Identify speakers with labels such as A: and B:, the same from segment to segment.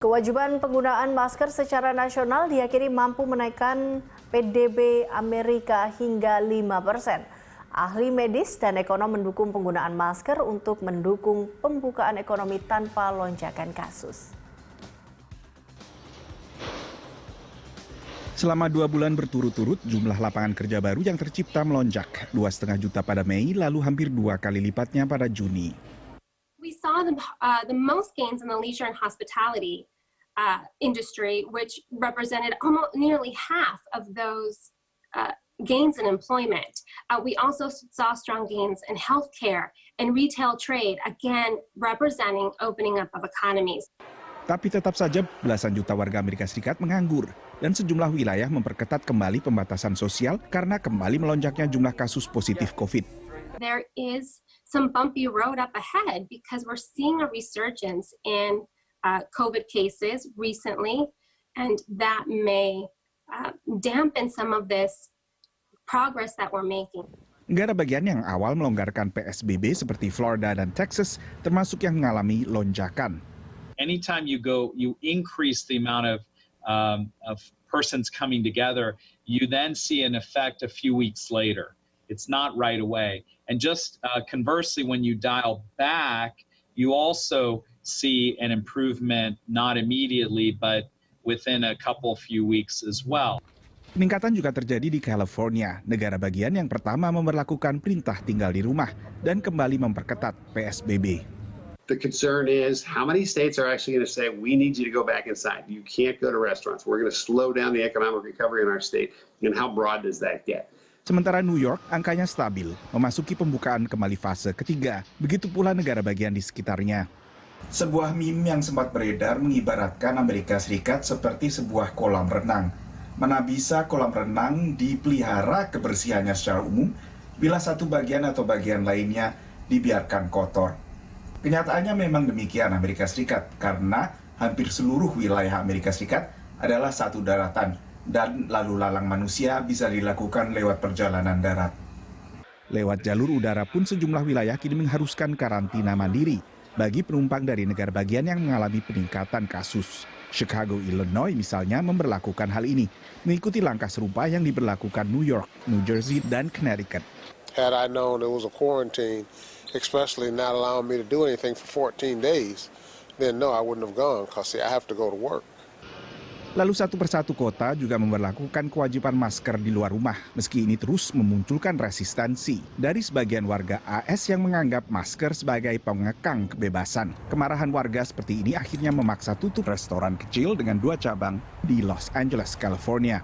A: Kewajiban penggunaan masker secara nasional diyakini mampu menaikkan PDB Amerika hingga 5%. Ahli medis dan ekonom mendukung penggunaan masker untuk mendukung pembukaan ekonomi tanpa lonjakan kasus.
B: Selama 2 bulan berturut-turut, jumlah lapangan kerja baru yang tercipta melonjak. 2,5 juta pada Mei, lalu hampir 2 kali lipatnya pada Juni.
C: We saw the most gains in the leisure and hospitality industry, which represented almost nearly half of those gains in employment. We also saw strong gains in healthcare and retail trade, again representing opening up of economies.
B: Tapi tetap saja belasan juta warga Amerika Serikat menganggur dan sejumlah wilayah memperketat kembali pembatasan sosial karena kembali melonjaknya jumlah kasus positif COVID.
C: There is some bumpy road up ahead because we're seeing a resurgence in COVID cases recently, and that may dampen some of this progress that we're making.
B: Negara bagian yang awal melonggarkan PSBB seperti Florida dan Texas termasuk yang mengalami lonjakan.
D: Anytime you increase the amount of persons coming together, you then see an effect a few weeks later. It's not right away. And just conversely, when you dial back, you also see an improvement, not immediately, but within a few weeks as well.
B: Peningkatan juga terjadi di California, negara bagian yang pertama memberlakukan perintah tinggal di rumah dan kembali memperketat PSBB.
E: The concern is how many states are actually going to say, we need you to go back inside. You can't go to restaurants. We're going to slow down the economic recovery in our state. And how broad does that get?
B: Sementara New York angkanya stabil, memasuki pembukaan kembali fase ketiga. Begitu pula negara bagian di sekitarnya. Sebuah meme yang sempat beredar mengibaratkan Amerika Serikat seperti sebuah kolam renang. Mana bisa kolam renang dipelihara kebersihannya secara umum bila satu bagian atau bagian lainnya dibiarkan kotor. Kenyataannya memang demikian Amerika Serikat, karena hampir seluruh wilayah Amerika Serikat adalah satu daratan, dan lalu lalang manusia bisa dilakukan lewat perjalanan darat. Lewat jalur udara pun sejumlah wilayah kini mengharuskan karantina mandiri bagi penumpang dari negara bagian yang mengalami peningkatan kasus. Chicago, Illinois misalnya memberlakukan hal ini, mengikuti langkah serupa yang diberlakukan New York, New Jersey, dan Connecticut.
F: Had I known it was a quarantine, especially not allowing me to do anything for 14 days, then no, I wouldn't have gone, because I have to go to work.
B: Lalu satu persatu kota juga memberlakukan kewajiban masker di luar rumah, meski ini terus memunculkan resistensi dari sebagian warga AS yang menganggap masker sebagai pengekang kebebasan. Kemarahan warga seperti ini akhirnya memaksa tutup restoran kecil dengan 2 cabang di Los Angeles, California.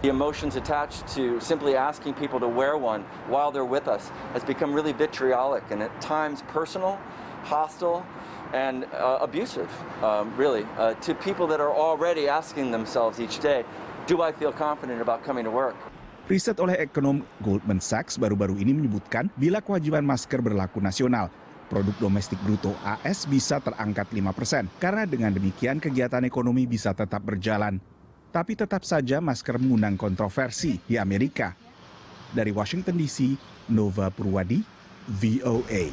G: The emotions attached to simply asking people to wear one while they're with us has become really vitriolic and at times personal, hostile, and abusive, really, to people that are already asking themselves each day, do I feel confident about coming to work?
B: Riset oleh ekonom Goldman Sachs baru-baru ini menyebutkan bila kewajiban masker berlaku nasional, produk domestik bruto AS bisa terangkat 5%, karena dengan demikian kegiatan ekonomi bisa tetap berjalan. Tapi tetap saja masker mengundang kontroversi di Amerika. Dari Washington DC, Nova Purwadi, VOA.